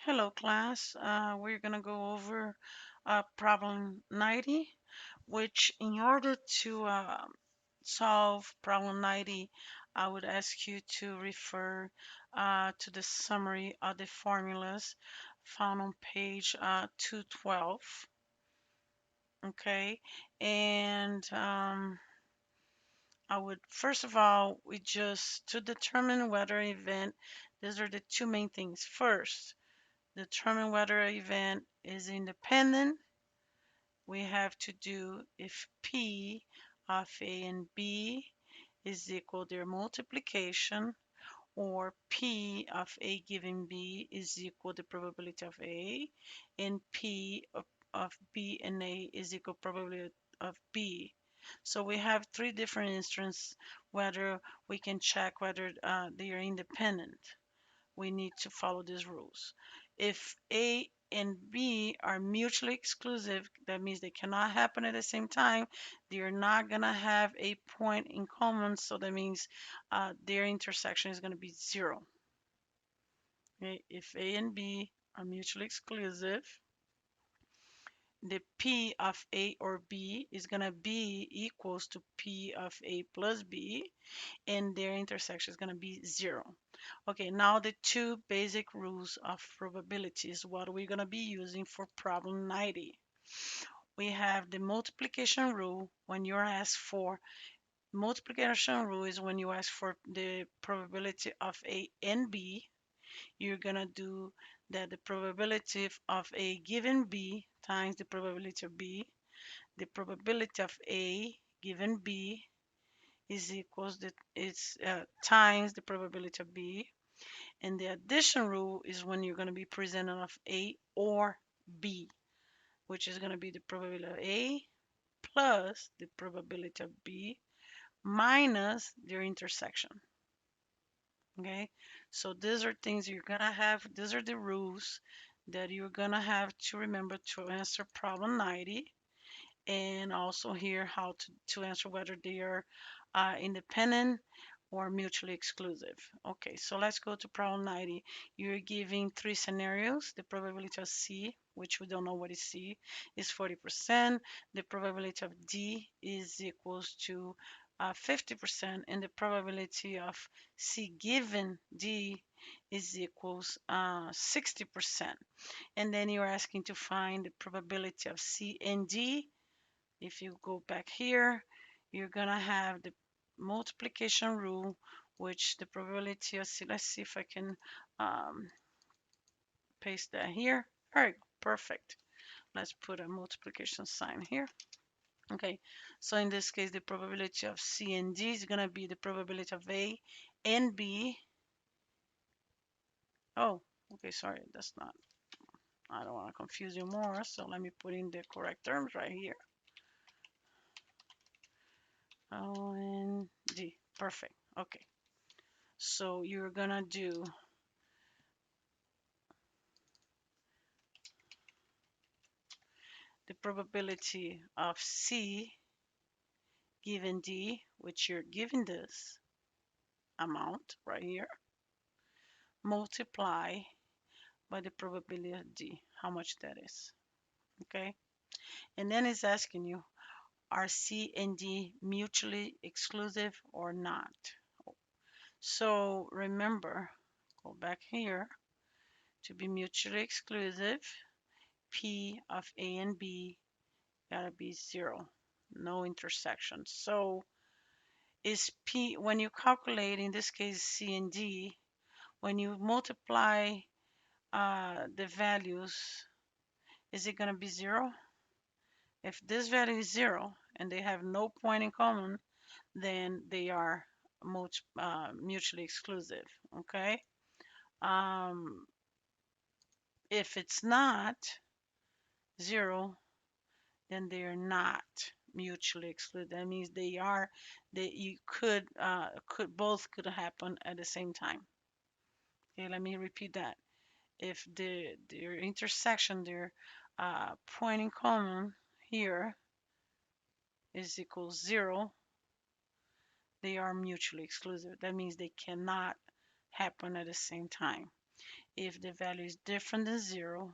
Hello, class. We're going to go over problem 90, which in order to solve problem 90, I would ask you to refer to the summary of the formulas found on page 212. Okay, and I would, first of all, we just, to determine whether an event, these are the two main things. First, determine whether an event is independent. We have to do if P of A and B is equal to their multiplication, or P of A given B is equal to probability of A, and P of B and A is equal probability of B. So we have three different instances whether we can check whether they are independent. We need to follow these rules. If A and B are mutually exclusive, that means they cannot happen at the same time. They are not going to have a point in common, so that means their intersection is going to be zero. Okay? If A and B are mutually exclusive, the P of A or B is going to be equals to P of A plus B, and their intersection is going to be zero. Okay, now the two basic rules of probabilities, what we're going to be using for problem 90. We have the multiplication rule. When you're asked for multiplication rule is when you ask for the probability of A and B, you're going to do that the probability of A given B times the probability of B. The probability of A given B is equals the it's times the probability of B. And the addition rule is when you're going to be presented of A or B, which is going to be the probability of A plus the probability of B minus their intersection. Okay, so these are things you're going to have, these are the rules that you're going to have to remember to answer problem 90, and also here how to answer whether they are independent or mutually exclusive. Okay, so let's go to problem 90. You're giving three scenarios. The probability of C, which we don't know what is C, is 40%. The probability of D is equals to 50%, and the probability of C given D is equals 60%. And then you're asking to find the probability of C and D. If you go back here, you're gonna have the multiplication rule, which the probability of, let's see if I can um, paste that here. All right, perfect. Let's put a multiplication sign here. Okay, so in this case, the probability of C and D is gonna be the probability of A and B. Oh, okay, sorry, that's not, I don't want to confuse you more, so let me put in the correct terms right here. O and D, perfect. Okay, so you're gonna do the probability of C given D, which you're given this amount right here, multiply by the probability of D, how much that is. Okay, and then it's asking you, are C and D mutually exclusive or not? So remember, go back here, to be mutually exclusive, P of A and B gotta be zero, no intersection. So is P, when you calculate, in this case, C and D, when you multiply the values, is it going to be zero? If this value is zero and they have no point in common, then they are mutually exclusive. Okay. Um, if it's not zero, then they are not mutually exclusive. That means they are, that you could both could happen at the same time. Okay, let me repeat that. If their intersection, their point in common here is equals zero, they are mutually exclusive. That means they cannot happen at the same time. If the value is different than 0,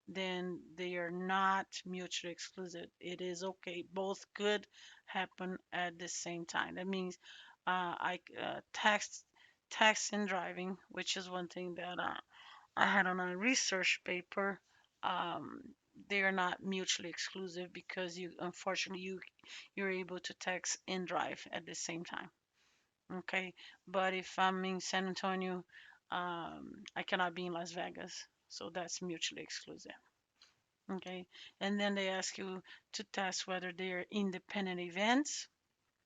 then they are not mutually exclusive. It is okay. Both could happen at the same time. That means I tax and driving, which is one thing that I had on a research paper. Um, they are not mutually exclusive because you unfortunately you're able to tax and drive at the same time. Okay, but if I'm in San Antonio, I cannot be in Las Vegas, so that's mutually exclusive. Okay, and then they ask you to test whether they're independent events.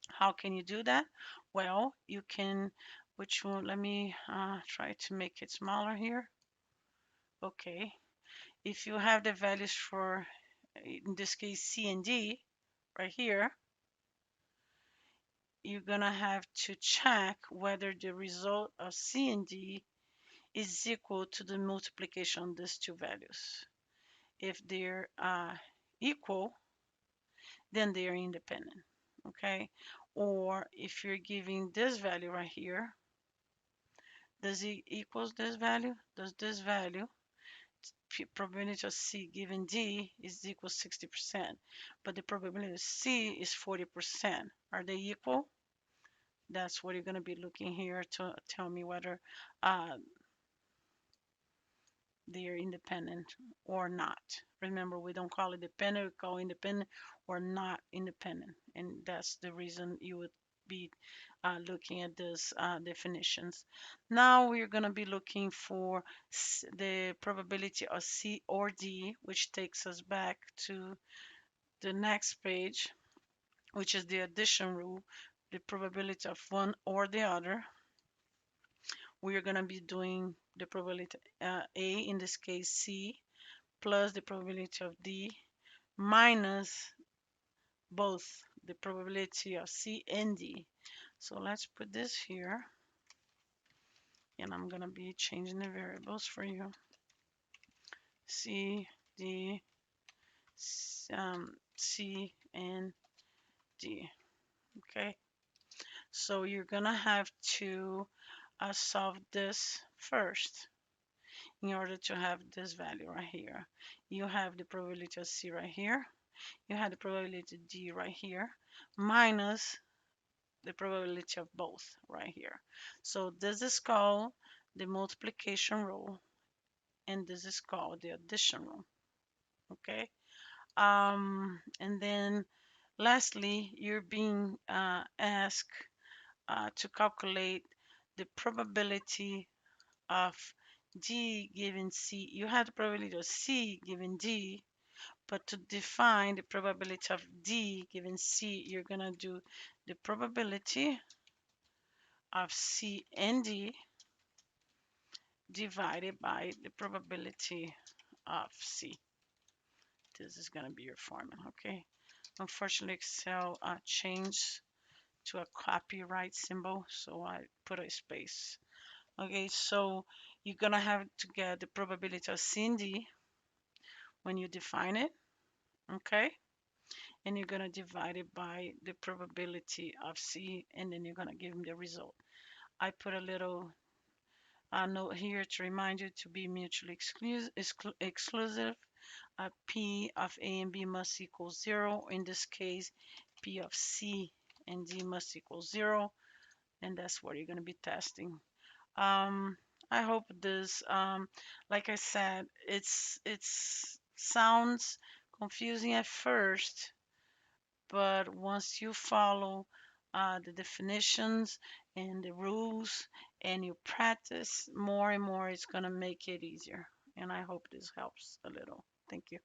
How can you do that? Well, you can, which one? Let me try to make it smaller here. Okay, if you have the values for, in this case, C and D right here, you're gonna have to check whether the result of C and D is equal to the multiplication of these two values. If they're equal, then they are independent. Okay, or if you're giving this value right here, does it equals this value? Does this value, probability of C given D is equal 60%, but the probability of C is 40%. Are they equal? That's what you're going to be looking here to tell me whether uh, they are independent or not. Remember, we don't call it dependent, we call independent or not independent. And that's the reason you would be looking at these definitions. Now we're going to be looking for the probability of C or D, which takes us back to the next page, which is the addition rule, the probability of one or the other. We are going to be doing the probability A, in this case C, plus the probability of D minus both the probability of C and D. So let's put this here, and I'm going to be changing the variables for you. C, D, C, and D. Okay, so you're going to have to solve this first in order to have this value right here. You have the probability of C right here. You have the probability of D right here minus the probability of both right here. So this is called the multiplication rule, and this is called the addition rule. Okay. And then lastly, you're being asked to calculate the probability of D given C. You have the probability of C given D, but to define the probability of D given C, you're going to do the probability of C and D divided by the probability of C. This is going to be your formula, okay? Unfortunately, Excel changed to a copyright symbol, so I put a space. Okay, so you're going to have to get the probability of C and D when you define it, okay? And you're going to divide it by the probability of C, and then you're going to give them the result. I put a little note here to remind you to be mutually exclusive. P of A and B must equal 0. In this case, P of C and D must equal 0, and that's what you're going to be testing. Um, I hope this, like I said, it's sounds confusing at first, but once you follow the definitions and the rules and you practice more and more, it's going to make it easier. And I hope this helps a little. Thank you.